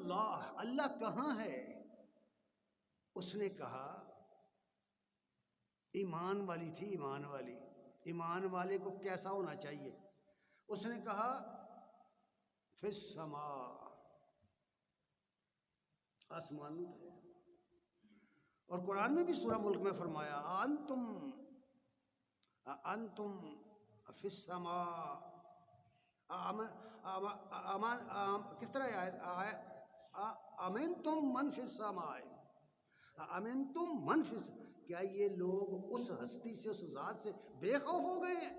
اللہ، اللہ کہاں ہے؟ اس نے کہا ایمان والی تھی، ایمان والی، ایمان والے کو کیسا ہونا چاہیے؟ اس نے کہا فی السماء، آسمانوں پہ۔ اور قرآن میں بھی سورہ ملک میں فرمایا انتم فی السماء، کس طرح ہے؟ امنتم من فی السماء، امنتم من فی السماء، کیا یہ لوگ اس ہستی سے، اس ذات سے بے خوف ہو گئے ہیں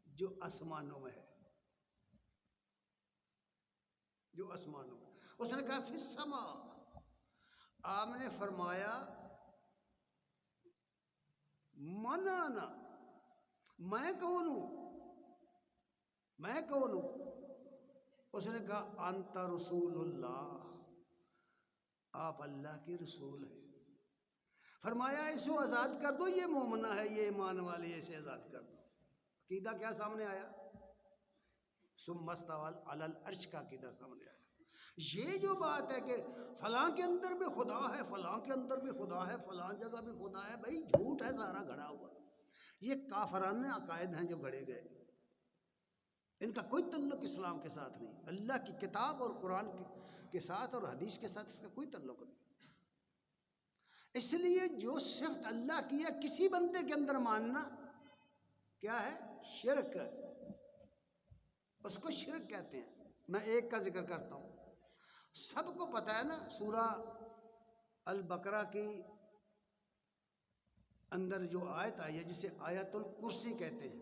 جو آسمانوں میں ہے، جو آسمانوں میں؟ اس نے کہا فی السماء۔ آپ نے فرمایا من انا، میں کون ہوں، میں کون ہوں؟ اس نے کہا انت رسول اللہ، آپ اللہ کے رسول ہیں۔ فرمایا اسے آزاد کر دو، یہ مومنہ ہے، یہ ایمان والی، اسے آزاد کر دو۔ عقیدہ کیا سامنے آیا؟ ثم استوى علی العرش کا عقیدہ سامنے آیا۔ یہ جو بات ہے کہ فلاں کے اندر بھی خدا ہے، فلاں کے اندر بھی خدا ہے، فلاں جگہ بھی خدا ہے، بھائی جھوٹ ہے سارا گھڑا ہوا۔ یہ کافرانہ عقائد ہیں جو گھڑے گئے، ان کا کوئی تعلق اسلام کے ساتھ نہیں، اللہ کی کتاب اور قرآن کے ساتھ اور حدیث کے ساتھ اس کا کوئی تعلق نہیں۔ اس لیے جو صفت اللہ کی ہے کسی بندے کے اندر ماننا کیا ہے؟ شرک ہے، اس کو شرک کہتے ہیں۔ میں ایک کا ذکر کرتا ہوں، سب کو پتہ ہے نا، سورہ البقرہ کی اندر جو آیت آئی ہے جسے آیت الکرسی کہتے ہیں،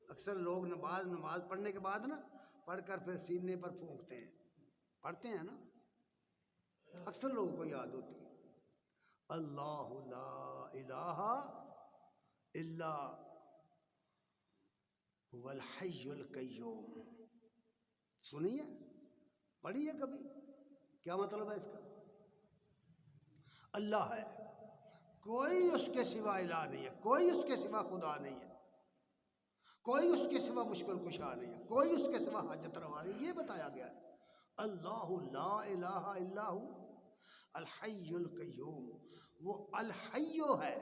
اکثر لوگ نماز پڑھنے کے بعد نا پڑھ کر پھر سینے پر پھونکتے ہیں، پڑھتے ہیں نا، اکثر لوگوں کو یاد ہوتی ہے اللہ لا الہ الا هو الحی القیوم۔ سنی ہے؟ پڑھی ہے کبھی؟ کیا مطلب ہے اس کا؟ اللہ ہے، کوئی اس کے سوا الہ نہیں ہے، کوئی اس کے سوا خدا نہیں ہے، کوئی اس کے سوا مشکل کشا نہیں ہے، کوئی اس کے سوا حاجت روا نہیں، یہ بتایا گیا ہے۔ اللہ لا الہ الا هو الحی القیوم، وہ الحیو ہے،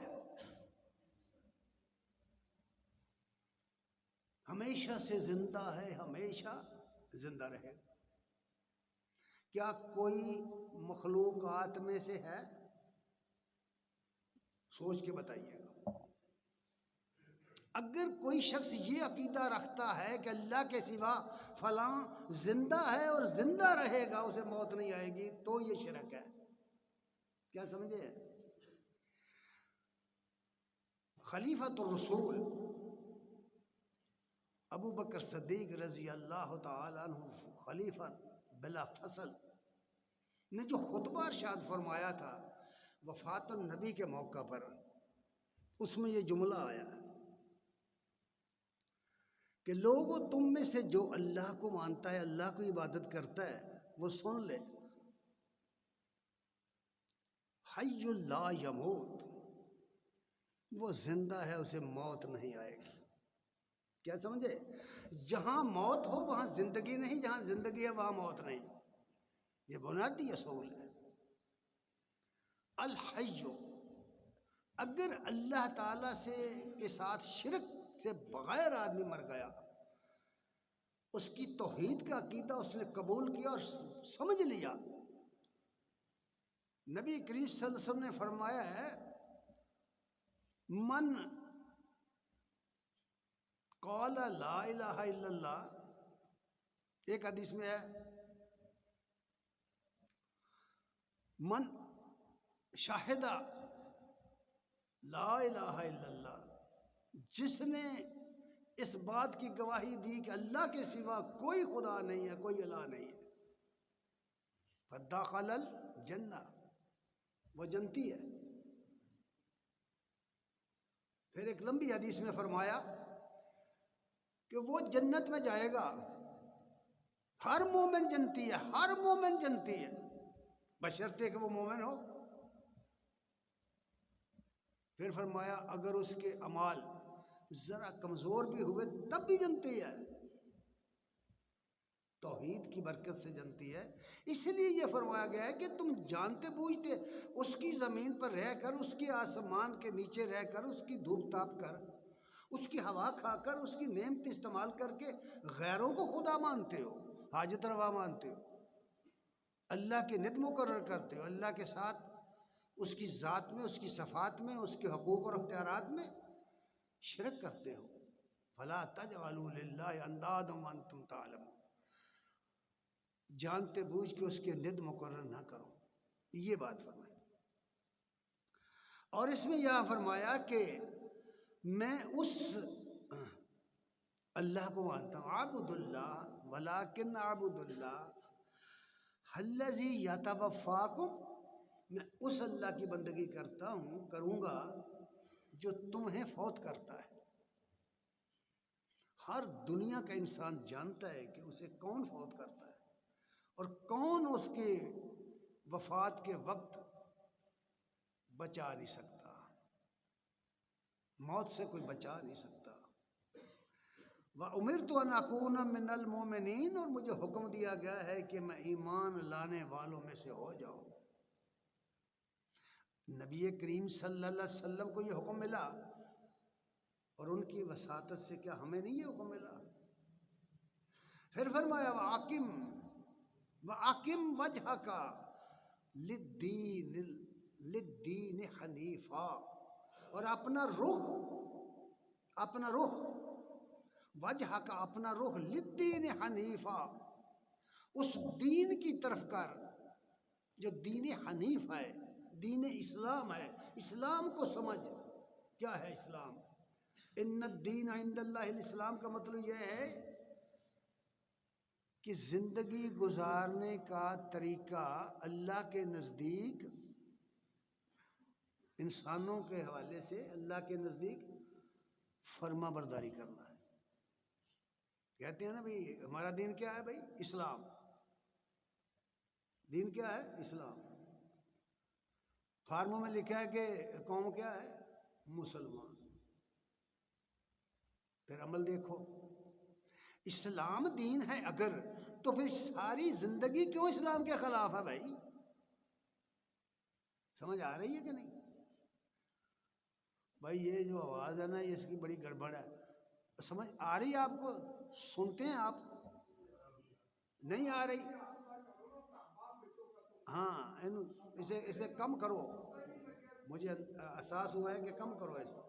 ہمیشہ سے زندہ ہے، ہمیشہ زندہ رہے گا۔ کیا کوئی مخلوقات میں سے ہے؟ سوچ کے بتائیے گا۔ اگر کوئی شخص یہ عقیدہ رکھتا ہے کہ اللہ کے سوا فلاں زندہ ہے اور زندہ رہے گا، اسے موت نہیں آئے گی، تو یہ شرک ہے۔ کیا سمجھے؟ خلیفۃ الرسول ابو بکر صدیق رضی اللہ تعالیٰ عنہ، خلیفہ بلا فصل، نے جو خطبہ ارشاد فرمایا تھا وفات النبی کے موقع پر، اس میں یہ جملہ آیا کہ لوگوں تم میں سے جو اللہ کو مانتا ہے، اللہ کو عبادت کرتا ہے، وہ سن لے حی لا یموت، وہ زندہ ہے، اسے موت نہیں آئے گی۔ کیا سمجھے؟ جہاں موت ہو وہاں زندگی نہیں، جہاں زندگی ہے وہاں موت نہیں، یہ بنیادی اصول ہے۔ الحی، اگر اللہ تعالیٰ کے ساتھ شرک سے بغیر آدمی مر گیا، اس کی توحید کا عقیدہ اس نے قبول کیا اور سمجھ لیا، نبی کریم صلی اللہ علیہ وسلم نے فرمایا ہے من قال لا الہ الا اللہ، ایک حدیث میں ہے من شاہدہ لا الہ الا اللہ، جس نے اس بات کی گواہی دی کہ اللہ کے سوا کوئی خدا نہیں ہے، کوئی الہ نہیں ہے، فدخل الجنہ، وہ جنتی ہے۔ پھر ایک لمبی حدیث میں فرمایا کہ وہ جنت میں جائے گا، ہر مومن جنتی ہے، ہر مومن جنتی ہے، بشرطے کہ وہ مومن ہو۔ پھر فرمایا اگر اس کے اعمال ذرا کمزور بھی ہوئے تب بھی جنتی ہے۔ توحید کی برکت سے جنتی ہے. اس لیے یہ فرمایا گیا ہے کہ تم جانتے بوجھتے اس کی زمین پر رہ کر، اس کی آسمان کے نیچے رہ کر، اس کی دھوپ تاپ کر، اس کی ہوا کھا کر، اس کی نعمت استعمال کر کے غیروں کو خدا مانتے ہو، حاجت روا مانتے ہو، اللہ کے ند مقرر کرتے ہو، اللہ کے ساتھ اس کی ذات میں، اس کی صفات میں، اس کے حقوق اور اختیارات میں شرک کرتے ہو. فلا تجعلوا للہ اندادا وانتم تعلمون. جانتے بوجھ کے اس کے ند مقرر نہ کرو. یہ بات فرمائی. اور اس میں یہاں فرمایا کہ میں اس اللہ کو مانتا ہوں. عبد اللہ ولکن عبد اللہ الذی یتوفاکم. میں اس اللہ کی بندگی کرتا ہوں، کروں گا جو تمہیں فوت کرتا ہے. ہر دنیا کا انسان جانتا ہے کہ اسے کون فوت کرتا ہے اور کون اس کے وفات کے وقت بچا نہیں سکتا. موت سے کوئی بچا نہیں سکتا. وَأُمِرْتُ أَنْ أَكُونَ مِنَ الْمُؤْمِنِينَ. اور مجھے حکم دیا گیا ہے کہ میں ایمان لانے والوں میں سے ہو جاؤں. نبی کریم صلی اللہ علیہ وسلم کو یہ حکم ملا، اور ان کی وساطت سے کیا ہمیں نہیں یہ حکم ملا؟ پھر فرمایا وَأَقِمْ وَجْهَكَ لِلدِّينِ حَنِيفًا. اور اپنا رخ وجہ کا اپنا رخ للدین حنیفہ، اس دین کی طرف کر جو دین حنیف ہے، دین اسلام ہے. اسلام کو سمجھ. کیا ہے اسلام؟ ان الدین عند اللہ الاسلام کا مطلب یہ ہے کہ زندگی گزارنے کا طریقہ اللہ کے نزدیک، انسانوں کے حوالے سے اللہ کے نزدیک فرما برداری کرنا ہے. کہتے ہیں نا بھائی ہمارا دین کیا ہے؟ بھائی اسلام. دین کیا ہے؟ اسلام. فارموں میں لکھا ہے کہ قوم کیا ہے؟ مسلمان. پھر عمل دیکھو. اسلام دین ہے اگر، تو پھر ساری زندگی کیوں اسلام کے خلاف ہے بھائی؟ سمجھ آ رہی ہے کہ نہیں؟ بھائی یہ جو آواز ہے نا، یہ اس کی بڑی گڑبڑ ہے. سمجھ آ رہی ہے آپ کو؟ سنتے ہیں آپ؟ نہیں آ رہی؟ ہاں اسے کم کرو. مجھے احساس ہوا ہے کہ کم کرو. اسے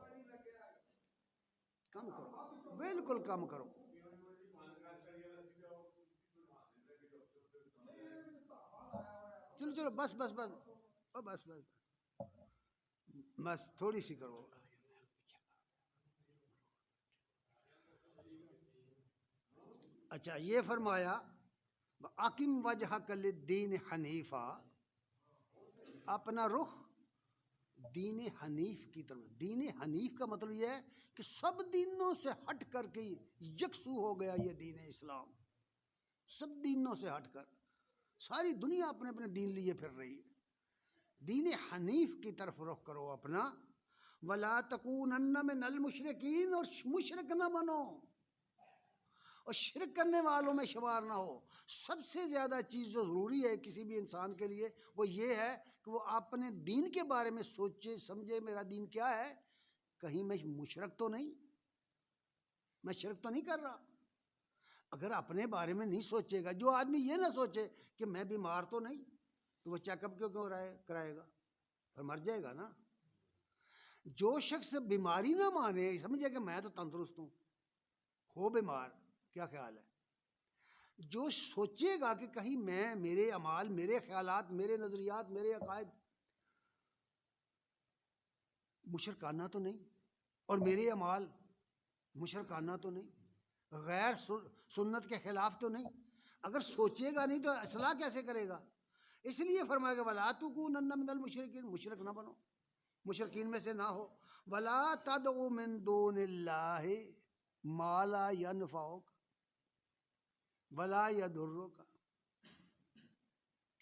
کم کرو، بالکل کم کرو. چلو بس بس بس بس بس بس تھوڑی سی کرو. اچھا یہ فرمایا وَأَقِمْ وَجْهَكَ لِلدِّينِ حَنِيفًا. اپنا رخ دین حنیف کی طرف. دین حنیف کا مطلب یہ ہے کہ سب دینوں سے ہٹ کر کے یکسو ہو گیا یہ دین اسلام. سب دینوں سے ہٹ کر ساری دنیا اپنے اپنے دین لیے پھر رہی ہے. دین حنیف کی طرف رخ کرو اپنا. وَلَا تَكُونَنَّ مِنَ الْمُشْرِكِينَ. اور مشرک نہ بنو اور شرک کرنے والوں میں شمار نہ ہو. سب سے زیادہ چیز جو ضروری ہے کسی بھی انسان کے لیے وہ یہ ہے کہ وہ اپنے دین کے بارے میں سوچے سمجھے. میرا دین کیا ہے؟ کہیں میں مشرک تو نہیں، میں شرک تو نہیں کر رہا. اگر اپنے بارے میں نہیں سوچے گا، جو آدمی یہ نہ سوچے کہ میں بیمار تو نہیں، تو وہ چیک اپ کیوں کرائے گا؟ پھر مر جائے گا نا. جو شخص بیماری نہ مانے، سمجھے کہ میں تو تندرست ہوں، ہو بیمار، کیا خیال ہے؟ جو سوچے گا کہ کہیں میں، میرے اعمال، میرے خیالات، میرے نظریات، میرے عقائد مشرکانہ تو نہیں، اور میرے اعمال مشرکانہ تو نہیں، غیر سنت کے خلاف تو نہیں. اگر سوچے گا نہیں تو اصلاح کیسے کرے گا؟ اس لیے فرمایا کہ وَلَا تَكُونَنَّ مِنَ الْمُشْرِكِينَ. مشرک نہ بنو، مشرکین میں سے نہ ہو. وَلَا تَدْعُ مِن دُونِ اللَّهِ مَا لَا يَنْفَعُكَ وَلَا يَضُرُّكَ.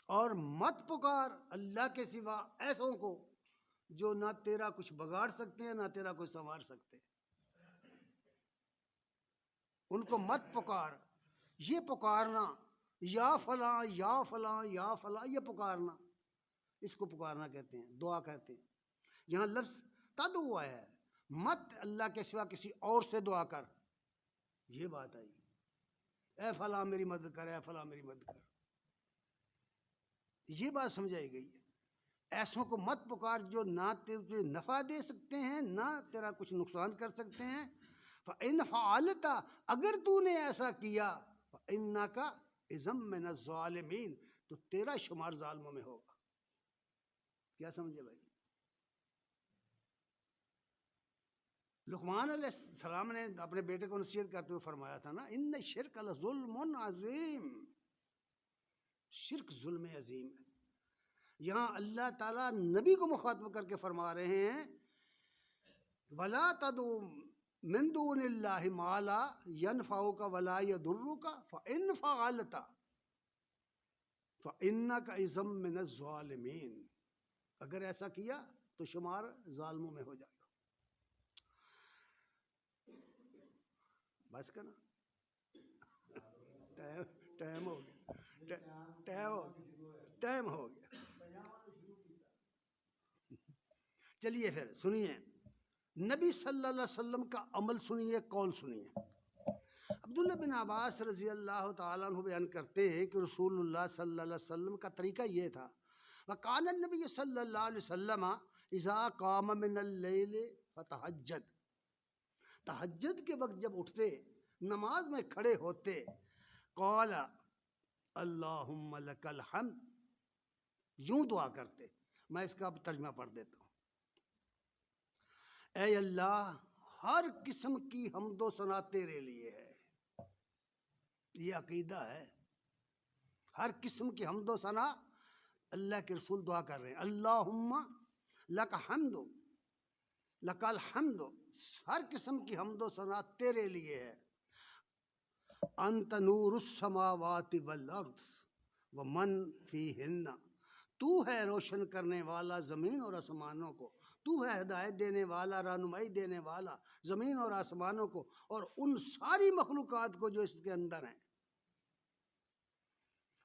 اور مت پکار اللہ کے سوا ایسوں کو جو نہ تیرا کچھ بگاڑ سکتے ہیں نہ تیرا کوئی سنوار سکتے. ان کو مت پکار. یہ پکارنا یا فلاں یا فلاں یا فلاں، یہ پکارنا، اس کو پکارنا کہتے ہیں، دعا کہتے ہیں۔ یہاں لفظ تدعو ہے، مت اللہ کے سوا کسی اور سے دعا کر، یہ بات آئی، اے فلاں میری مدد کر، اے فلاں میری مدد کر، یہ بات سمجھائی گئی ہے۔ ایسوں کو مت پکار جو نہ تجھے نفع دے سکتے ہیں نہ تیرا کچھ نقصان کر سکتے ہیں۔ فَإِنْ فَعَلْتَ، اگر تو نے ایسا کیا، فَإِنَّكَ إِذًا مِّنَ الظَّالِمِينَ، تو تیرا شمار ظالموں میں ہوگا۔ کیا سمجھے بھائی؟ لقمان علیہ السلام نے اپنے بیٹے کو نصیحت کرتے ہوئے فرمایا تھا نا، ان الشرک لظلم عظیم، شرک ظلم عظیم ہے۔ یہاں اللہ تعالیٰ نبی کو مخاطب کر کے فرما رہے ہیں وَلَا تَدْعُ مِن دُونِ اللَّهِ مَا لَا يَنْفَعُكَ وَلَا يَضُرُّكَ فَإِنْ فَعَلْتَ فَإِنَّكَ إِذًا مِّنَ الظَّالِمِينَ، اگر ایسا کیا تو شمار ظالموں میں ہو جائے گا۔ بس کرنا، ٹائم ہو گیا، ٹائم ہو گیا۔ چلیے پھر سنیے نبی صلی اللہ علیہ وسلم کا عمل سنیے، قول سنیے۔ عبداللہ بن عباس رضی اللہ تعالیٰ عنہ بیان کرتے ہیں کہ رسول اللہ صلی اللہ علیہ وسلم کا طریقہ یہ تھا، وَقَالَ النَّبِيُّ صلی اللہ علیہ وسلم اِذَا قَامَ مِنَ اللَّيْلِ فَتَہَجَّد، تہجد کے وقت جب اٹھتے، نماز میں کھڑے ہوتے، قال اللہم لک الحمد، یوں دعا کرتے۔ میں اس کا اب ترجمہ پڑھ دیتا ہوں۔ اے اللہ، ہر قسم کی حمد و ثنا تیرے لیے ہے، یہ عقیدہ ہے۔ ہر قسم کی حمد و ثنا اللہ کے رسول دعا کر رہے ہیں، اللہم لک حمد، لک الحمد، ہر قسم کی حمد و ثنا تیرے لیے ہے۔ انت نور السماوات والارض ومن فیہن، تو ہے روشن کرنے والا زمین اور آسمانوں کو، تو ہے ہدایت دینے والا، رہنمائی دینے والا زمین اور آسمانوں کو اور ان ساری مخلوقات کو جو اس کے اندر ہیں۔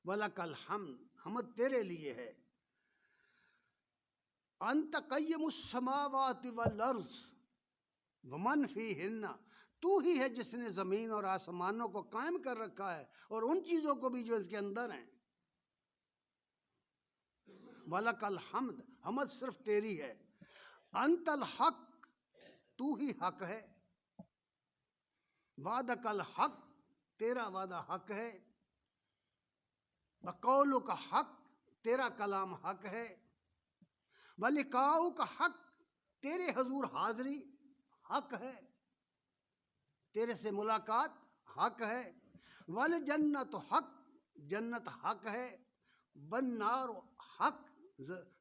وَلَكَ الْحَمْدُ، حمد تیرے لیے ہے۔ انت قیم السماوات والارض ومن فیہن، تو ہی ہے جس نے زمین اور آسمانوں کو قائم کر رکھا ہے اور ان چیزوں کو بھی جو اس کے اندر ہیں۔ وَلَكَ الْحَمْدُ، حمد صرف تیری ہے۔ انت الحق، تو ہی حق ہے۔ وعدک الحق، تیرا وعدہ حق ہے۔ وقولک حق، تیرا کلام حق ہے۔ ولقاؤک حق، تیرے حضور حاضری حق ہے، تیرے سے ملاقات حق ہے۔ والجنت حق، جنت حق ہے۔ والنار حق،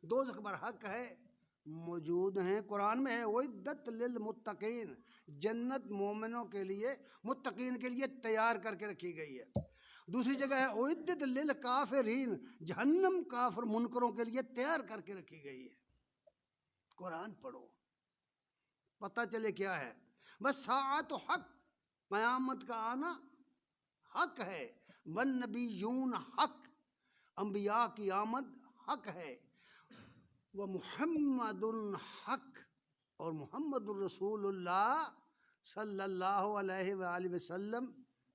دوزخ پر حق ہے۔ موجود ہیں، قرآن میں ہے اعدت للمتقین، جنت مومنوں کے لیے، متقین کے لیے تیار کر کے رکھی گئی ہے۔ دوسری جگہ ہے اعدت للکافرین، جہنم کافر منکروں کے لیے تیار کر کے رکھی گئی ہے۔ قرآن پڑھو، پتہ چلے کیا ہے۔ والساعۃ حق، قیامت کا آنا حق ہے۔ والنبیون حق، انبیاء کی آمد حق ہے۔ ومحمد حق، اور محمد الرسول اللہ صلی اللہ علیہ وآلہ وسلم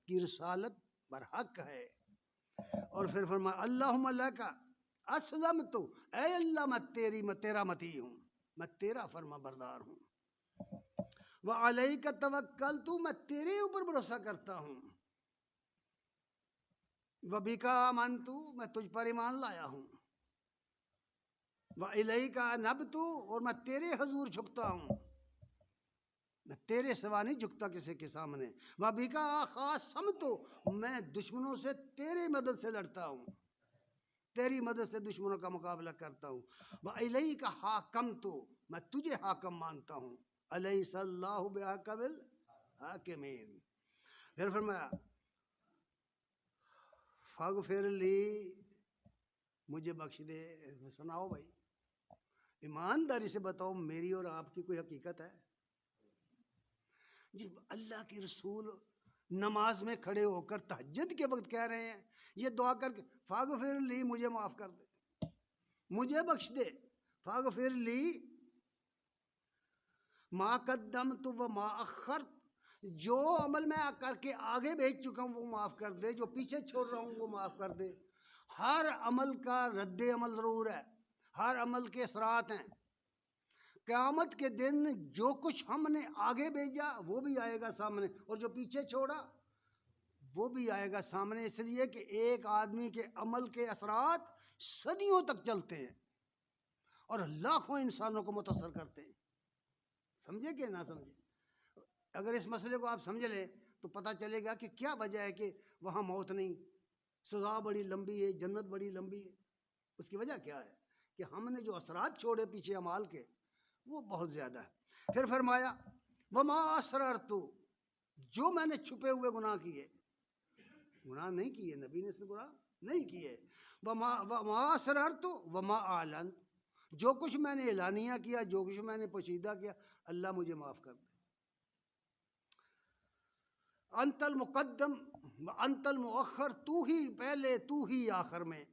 کی رسالت پر حق ہے۔ اور پھر فرمایا اللہم لک اسلمت، اے اللہ میں تیرا مطیع ہوں، میں تیرا فرما بردار ہوں۔ وعلیک توکلت، میں تیرے اوپر بھروسہ کرتا ہوں۔ وبک آمنت، میں تجھ پر ایمان لایا ہوں۔ وإلیک انبت، اور میں تیرے حضور جھکتا ہوں، میں تیرے سوا نہیں جھکتا کسی کے سامنے۔ وبک خاصمت، میں دشمنوں سے تیری مدد سے لڑتا ہوں، تیری مدد سے دشمنوں کا مقابلہ کرتا ہوں۔ وإلیک حاکمت، میں تجھے حاکم مانتا ہوں۔ الیس اللہ بأحکم الحاکمین۔ پھر فرمایا فاغفر لی، مجھے بخش دے۔ سناؤ بھائی، ایمانداری سے بتاؤ، میری اور آپ کی کوئی حقیقت ہے؟ جی اللہ کے رسول نماز میں کھڑے ہو کر تہجد کے وقت کہہ رہے ہیں یہ دعا کر کے فاغفر لی، مجھے معاف کر دے، مجھے بخش دے، فاغفر لی ما قدمت و ما اخرت، جو عمل میں کر کے آگے بھیج چکا ہوں وہ معاف کر دے، جو پیچھے چھوڑ رہا ہوں وہ معاف کر دے۔ ہر عمل کا رد عمل ضرور ہے، ہر عمل کے اثرات ہیں۔ قیامت کے دن جو کچھ ہم نے آگے بھیجا وہ بھی آئے گا سامنے، اور جو پیچھے چھوڑا وہ بھی آئے گا سامنے، اس لیے کہ ایک آدمی کے عمل کے اثرات صدیوں تک چلتے ہیں اور لاکھوں انسانوں کو متاثر کرتے ہیں۔ سمجھے کہ نہ سمجھے؟ اگر اس مسئلے کو آپ سمجھ لیں تو پتہ چلے گا کہ کیا وجہ ہے کہ وہاں موت نہیں، سزا بڑی لمبی ہے، جنت بڑی لمبی ہے۔ اس کی وجہ کیا ہے کہ ہم نے جو اثرات چھوڑے پیچھے اعمال کے وہ بہت زیادہ ہے۔ پھر فرمایا وما اسررت، جو میں نے چھپے ہوئے گناہ کیے، گناہ نہیں کیے نبی نے، اس گناہ نہیں کیے، وما اسررت وما اعلنت، جو کچھ میں نے اعلانیہ کیا، جو کچھ میں نے پوشیدہ کیا، اللہ مجھے معاف کر دے۔ انت المقدم انت المؤخر، تو ہی پہلے تو ہی آخر میں،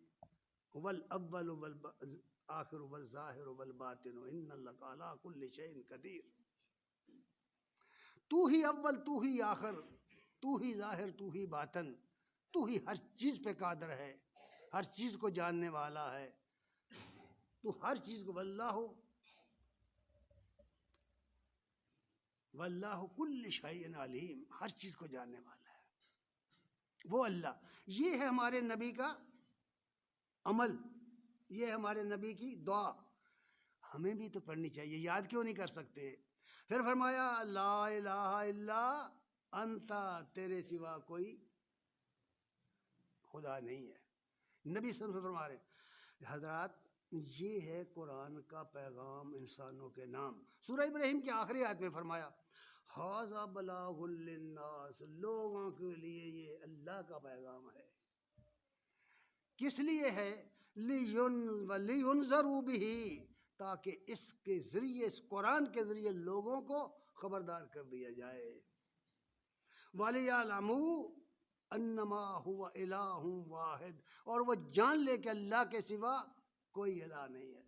والاول والآخر والظاہر والباطن ان اللہ علی کل شیء قدیر۔ تو ہی اول، تو ہی آخر، تو ہی ظاہر، تو ہی باطن، تو ہی ہر چیز پہ قادر ہے، ہر چیز کو جاننے والا ہے، تو ہر چیز کو، واللہ کل شیء علیم، ہر چیز کو جاننے والا ہے وہ اللہ۔ یہ ہے ہمارے نبی کا عمل، یہ ہے ہمارے نبی کی دعا، ہمیں بھی تو پڑھنی چاہیے، یاد کیوں نہیں کر سکتے؟ پھر فرمایا لا الہ الا انت، تیرے سوا کوئی خدا نہیں ہے۔ نبی صلی اللہ علیہ وسلم فرما رہے ہیں حضرات یہ ہے قرآن کا پیغام انسانوں کے نام۔ سورہ ابراہیم کی آخری آیت میں فرمایا ھذا بلاغ للناس، لوگوں کے لیے یہ اللہ کا پیغام ہے۔ کس لیے ہے؟ لِيُنذَرُوا بِهِ، تاکہ اس کے ذریعے، اس قرآن کے ذریعے لوگوں کو خبردار کر دیا جائے۔ وَلِيَعْلَمُوا أَنَّمَا هُوَ إِلَٰهٌ وَاحِدٌ، اور وہ جان لے کہ اللہ کے سوا کوئی الہ نہیں ہے۔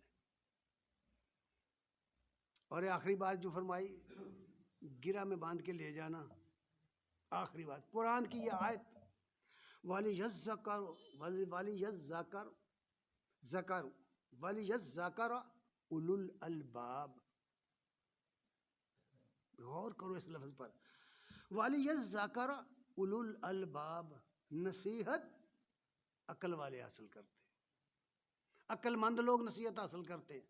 اور آخری بات جو فرمائی، گرہ میں باندھ کے لے جانا، آخری بات قرآن کی یہ آیت وَلِيَذَّكَّرَ اولو الالباب، غور کرو اس لفظ پر، وَلِيَذَّكَّرَ اولو الالباب، نصیحت عقل والے حاصل کرتے ہیں، عقل مند لوگ نصیحت حاصل کرتے ہیں،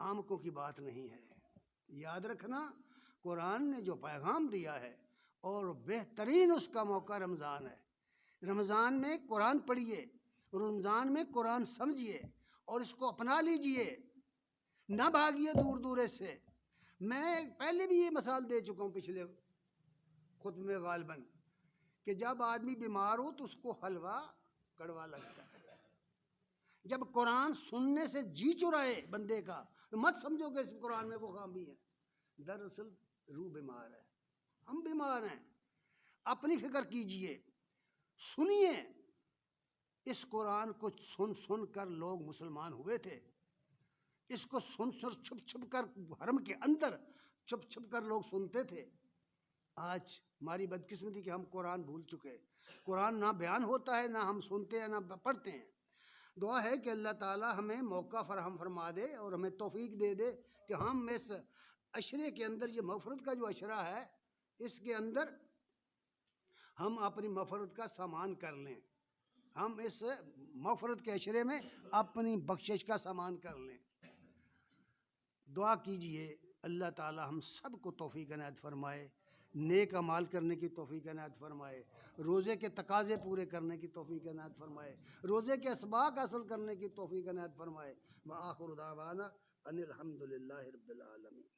عاموں کی بات نہیں ہے۔ یاد رکھنا قرآن نے جو پیغام دیا ہے، اور بہترین اس کا موقع رمضان ہے۔ رمضان میں قرآن پڑھیے، رمضان میں قرآن سمجھیے اور اس کو اپنا لیجئے، نہ بھاگیے دور دور سے۔ میں پہلے بھی یہ مثال دے چکا ہوں پچھلے خطبے میں غالباً، کہ جب آدمی بیمار ہو تو اس کو حلوہ کڑوا لگتا ہے، جب قرآن سننے سے جی چرائے بندے کا تو مت سمجھو کہ اس قرآن میں کوئی خامی ہے، دراصل روح بیمار ہے، ہم بیمار ہیں۔ اپنی فکر کیجئے، سنیے، اس قرآن کو سن سن کر لوگ مسلمان ہوئے تھے، اس کو سن سن چھپ چھپ کر حرم کے اندر چھپ چھپ کر لوگ سنتے تھے۔ آج ہماری بدقسمتی کہ ہم قرآن بھول چکے، قرآن نہ بیان ہوتا ہے، نہ ہم سنتے ہیں، نہ پڑھتے ہیں۔ دعا ہے کہ اللہ تعالی ہمیں موقع فراہم فرما دے اور ہمیں توفیق دے دے کہ ہم اس عشرے کے اندر، یہ مغفرت کا جو عشرہ ہے، اس کے اندر ہم اپنی مغفرت کا سامان کر لیں، ہم اس مغفرت کے عشرے میں اپنی بخشش کا سامان کر لیں۔ دعا کیجئے اللہ تعالی ہم سب کو توفیق عنایت فرمائے، نیک اعمال کرنے کی توفیق عنایت فرمائے، روزے کے تقاضے پورے کرنے کی توفیق عنایت فرمائے، روزے کے اسباق حاصل کرنے کی توفیق عنایت فرمائے۔ وآخر دعوانا ان الحمد للہ رب العالمین۔